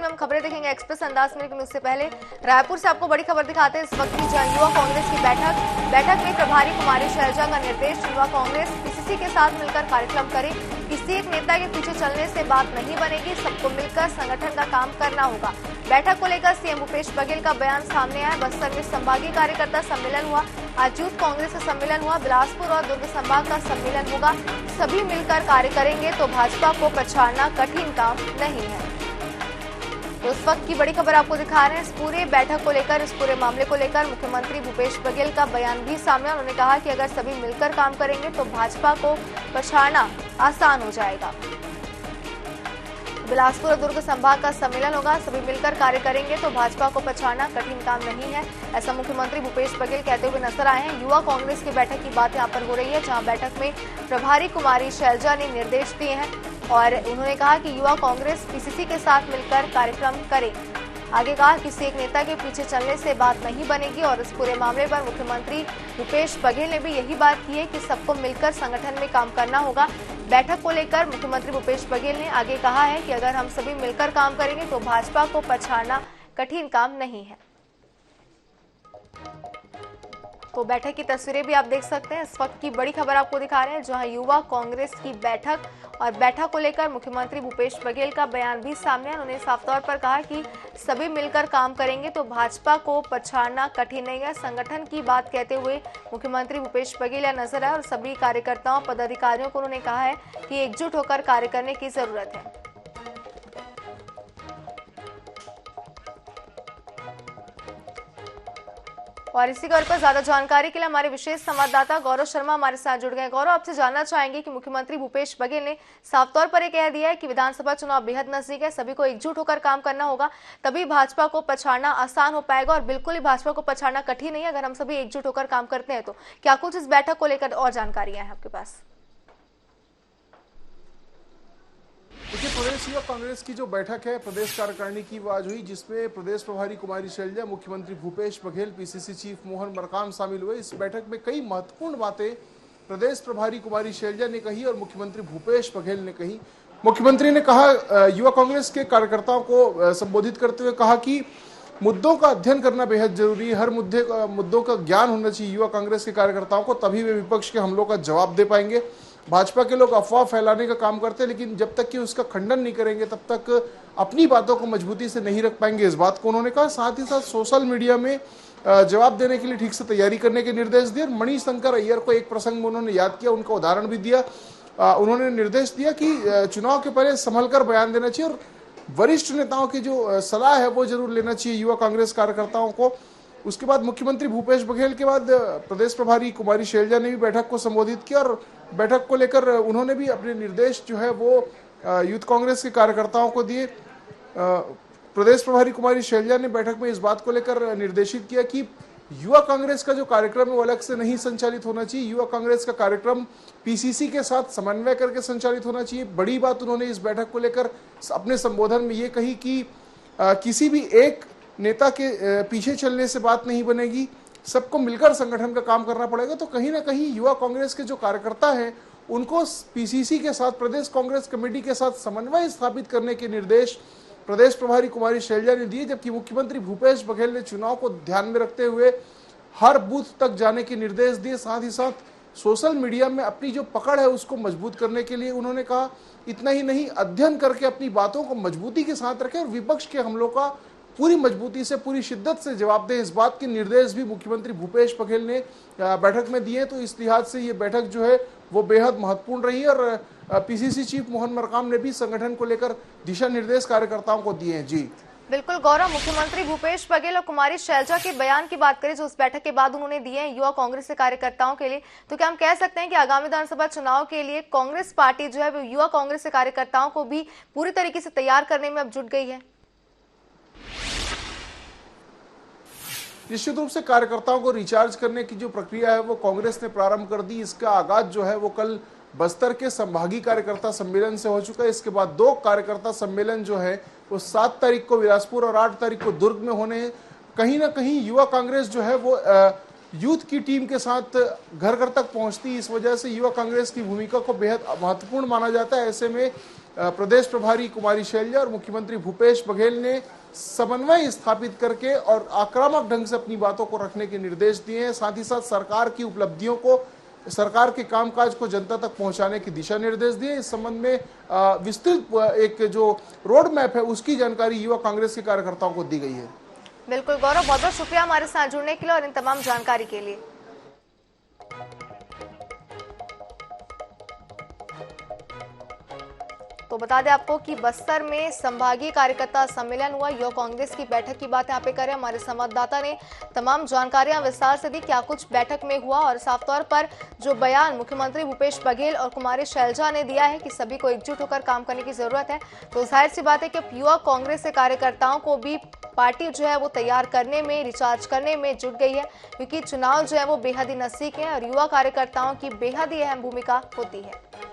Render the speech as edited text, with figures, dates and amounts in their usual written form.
में हम खबरें देखेंगे एक्सप्रेस अंदाज में, लेकिन उससे पहले रायपुर से आपको बड़ी खबर दिखाते हैं। इस वक्त की युवा कांग्रेस की बैठक में प्रभारी कुमारी शैलजा का निर्देश, युवा कांग्रेस पीसीसी के साथ मिलकर कार्यक्रम करे। किसी एक नेता के पीछे चलने से बात नहीं बनेगी, सबको मिलकर संगठन का काम करना होगा। बैठक को लेकर सीएम भूपेश बघेल का बयान सामने आया। बस्तर में संभागीय कार्यकर्ता सम्मेलन हुआ। आज यूथ कांग्रेस का सम्मेलन हुआ। बिलासपुर और दुर्ग संभाग का सम्मेलन होगा। सभी मिलकर कार्य करेंगे तो भाजपा को पछाड़ना कठिन काम नहीं है। तो उस वक्त की बड़ी खबर आपको दिखा रहे हैं। इस पूरे बैठक को लेकर, इस पूरे मामले को लेकर मुख्यमंत्री भूपेश बघेल का बयान भी सामने। उन्होंने कहा कि अगर सभी मिलकर काम करेंगे तो भाजपा को पछाड़ना आसान हो जाएगा। बिलासपुर और दुर्ग संभाग का सम्मेलन होगा। सभी मिलकर कार्य करेंगे तो भाजपा को पछाड़ना कठिन काम नहीं है, ऐसा मुख्यमंत्री भूपेश बघेल कहते हुए नजर आए हैं। युवा कांग्रेस की बैठक की बात यहां पर हो रही है, जहां बैठक में प्रभारी कुमारी शैलजा ने निर्देश दिए हैं और उन्होंने कहा कि युवा कांग्रेस पीसीसी के साथ मिलकर कार्यक्रम करे। आगे कहा किसी एक नेता के पीछे चलने से बात नहीं बनेगी और इस पूरे मामले पर मुख्यमंत्री भूपेश बघेल ने भी यही बात की है कि सबको मिलकर संगठन में काम करना होगा। बैठक को लेकर मुख्यमंत्री भूपेश बघेल ने आगे कहा है कि अगर हम सभी मिलकर काम करेंगे तो भाजपा को पछाड़ना कठिन काम नहीं है। तो बैठक की तस्वीरें भी आप देख सकते हैं। इस वक्त की बड़ी खबर आपको दिखा रहे हैं, जहां युवा कांग्रेस की बैठक और बैठक को लेकर मुख्यमंत्री भूपेश बघेल का बयान भी सामने है। उन्होंने साफ तौर पर कहा कि सभी मिलकर काम करेंगे तो भाजपा को पछाड़ना कठिन नहीं है। संगठन की बात कहते हुए मुख्यमंत्री भूपेश बघेल नजर आए और सभी कार्यकर्ताओं पदाधिकारियों को उन्होंने कहा है कि एकजुट होकर कार्य करने की जरूरत है। और इसी के ऊपर ज्यादा जानकारी के लिए हमारे विशेष संवाददाता गौरव शर्मा हमारे साथ जुड़ गए। गौरव, आपसे जानना चाहेंगे कि मुख्यमंत्री भूपेश बघेल ने साफ तौर पर यह कह दिया है कि विधानसभा चुनाव बेहद नजदीक है, सभी को एकजुट होकर काम करना होगा, तभी भाजपा को पछाड़ना आसान हो पाएगा और बिल्कुल ही भाजपा को पछाड़ना कठिन नहीं है अगर हम सभी एकजुट होकर काम करते हैं। तो क्या कुछ इस बैठक को लेकर और जानकारियां हैं आपके पास? देखिए, प्रदेश युवा कांग्रेस की जो बैठक है प्रदेश कार्यकारिणी की वो आज हुई, जिसमें प्रदेश प्रभारी कुमारी शैलजा, मुख्यमंत्री भूपेश बघेल, पीसीसी चीफ मोहन मरकाम शामिल हुए। इस बैठक में कई महत्वपूर्ण बातें प्रदेश प्रभारी कुमारी शैलजा ने कही और मुख्यमंत्री भूपेश बघेल ने कही। मुख्यमंत्री ने कहा, युवा कांग्रेस के कार्यकर्ताओं को संबोधित करते हुए कहा कि मुद्दों का अध्ययन करना बेहद जरूरी है, हर मुद्दों का ज्ञान होना चाहिए युवा कांग्रेस के कार्यकर्ताओं को, तभी वे विपक्ष के हमलों का जवाब दे पाएंगे। भाजपा के लोग अफवाह फैलाने का काम करते हैं, लेकिन जब तक कि उसका खंडन नहीं करेंगे तब तक अपनी बातों को मजबूती से नहीं रख पाएंगे, इस बात को उन्होंने कहा। साथ ही साथ सोशल मीडिया में जवाब देने के लिए ठीक से तैयारी करने के निर्देश दिए। मणिशंकर अय्यर को एक प्रसंग में उन्होंने याद किया, उनका उदाहरण भी दिया। उन्होंने निर्देश दिया कि चुनाव के पहले संभल कर बयान देना चाहिए और वरिष्ठ नेताओं की जो सलाह है वो जरूर लेना चाहिए युवा कांग्रेस कार्यकर्ताओं को। उसके बाद मुख्यमंत्री भूपेश बघेल के बाद प्रदेश प्रभारी कुमारी शैलजा ने भी बैठक को संबोधित किया और बैठक को लेकर उन्होंने भी अपने निर्देश जो है वो यूथ कांग्रेस के कार्यकर्ताओं को दिए। प्रदेश प्रभारी कुमारी शैलजा ने बैठक में इस बात को लेकर निर्देशित किया कि युवा कांग्रेस का जो कार्यक्रम है वो अलग से नहीं संचालित होना चाहिए, युवा कांग्रेस का कार्यक्रम पीसीसी के साथ समन्वय करके संचालित होना चाहिए। बड़ी बात उन्होंने इस बैठक को लेकर अपने संबोधन में ये कही कि किसी भी एक नेता के पीछे चलने से बात नहीं बनेगी, सबको मिलकर संगठन का काम करना पड़ेगा। तो कहीं ना कहीं युवा कांग्रेस के जो कार्यकर्ता हैं उनको पीसीसी के साथ, प्रदेश कांग्रेस कमेटी के साथ समन्वय स्थापित करने के निर्देश प्रदेश प्रभारी कुमारी शैलजा ने दिए, जबकि मुख्यमंत्री भूपेश बघेल ने चुनाव को ध्यान में रखते हुए हर बूथ तक जाने के निर्देश दिए। साथ ही साथ सोशल मीडिया में अपनी जो पकड़ है उसको मजबूत करने के लिए उन्होंने कहा, इतना ही नहीं, अध्ययन करके अपनी बातों को मजबूती के साथ रखें और विपक्ष के हमलों का पूरी मजबूती से, पूरी शिद्दत से जवाब दें। इस बात के निर्देश भी मुख्यमंत्री भूपेश बघेल ने बैठक में दिए। तो इस लिहाज से ये बैठक जो है वो बेहद महत्वपूर्ण रही और पीसीसी चीफ मोहन मरकाम ने भी संगठन को लेकर दिशा निर्देश कार्यकर्ताओं को दिए हैं। जी बिल्कुल गौरव, मुख्यमंत्री भूपेश बघेल और कुमारी शैलजा के बयान की बात करें जो उस बैठक के बाद उन्होंने दिए हैं युवा कांग्रेस के कार्यकर्ताओं के लिए, तो क्या हम कह सकते हैं कि आगामी विधानसभा चुनाव के लिए कांग्रेस पार्टी जो है वो युवा कांग्रेस के कार्यकर्ताओं को भी पूरी तरीके से तैयार करने में अब जुट गई है? निश्चित रूप से कार्यकर्ताओं को रिचार्ज करने की जो प्रक्रिया है वो कांग्रेस ने प्रारंभ कर दी। इसका आगाज जो है वो कल बस्तर के संभागीय कार्यकर्ता सम्मेलन से हो चुका है। इसके बाद 2 कार्यकर्ता सम्मेलन जो है वो 7 तारीख को बिलासपुर और 8 तारीख को दुर्ग में होने हैं। कहीं ना कहीं युवा कांग्रेस जो है वो यूथ की टीम के साथ घर घर तक पहुंचती, इस वजह से युवा कांग्रेस की भूमिका को बेहद महत्वपूर्ण माना जाता है। ऐसे में प्रदेश प्रभारी कुमारी शैलजा और मुख्यमंत्री भूपेश बघेल ने समन्वय स्थापित करके और आक्रामक ढंग से अपनी बातों को रखने के निर्देश दिए हैं। साथ ही साथ सरकार की उपलब्धियों को, सरकार के कामकाज को जनता तक पहुंचाने के दिशा निर्देश दिए। इस संबंध में विस्तृत एक जो रोड मैप है उसकी जानकारी युवा कांग्रेस के कार्यकर्ताओं को दी गई है। बिल्कुल गौरव, बहुत बहुत शुक्रिया हमारे साथ जुड़ने के लिए और इन तमाम जानकारी के लिए। तो बता दें आपको कि बस्तर में संभागीय कार्यकर्ता सम्मेलन हुआ। युवा कांग्रेस की बैठक की बात यहाँ पे करें, हमारे संवाददाता ने तमाम जानकारियां विस्तार से दी क्या कुछ बैठक में हुआ और साफ तौर पर जो बयान मुख्यमंत्री भूपेश बघेल और कुमारी शैलजा ने दिया है कि सभी को एकजुट होकर काम करने की जरूरत है। तो जाहिर सी बात है कि युवा कांग्रेस के कार्यकर्ताओं को भी पार्टी जो है वो तैयार करने में, रिचार्ज करने में जुट गई है, क्योंकि चुनाव जो है वो बेहद ही नजदीक है और युवा कार्यकर्ताओं की बेहद ही अहम भूमिका होती है।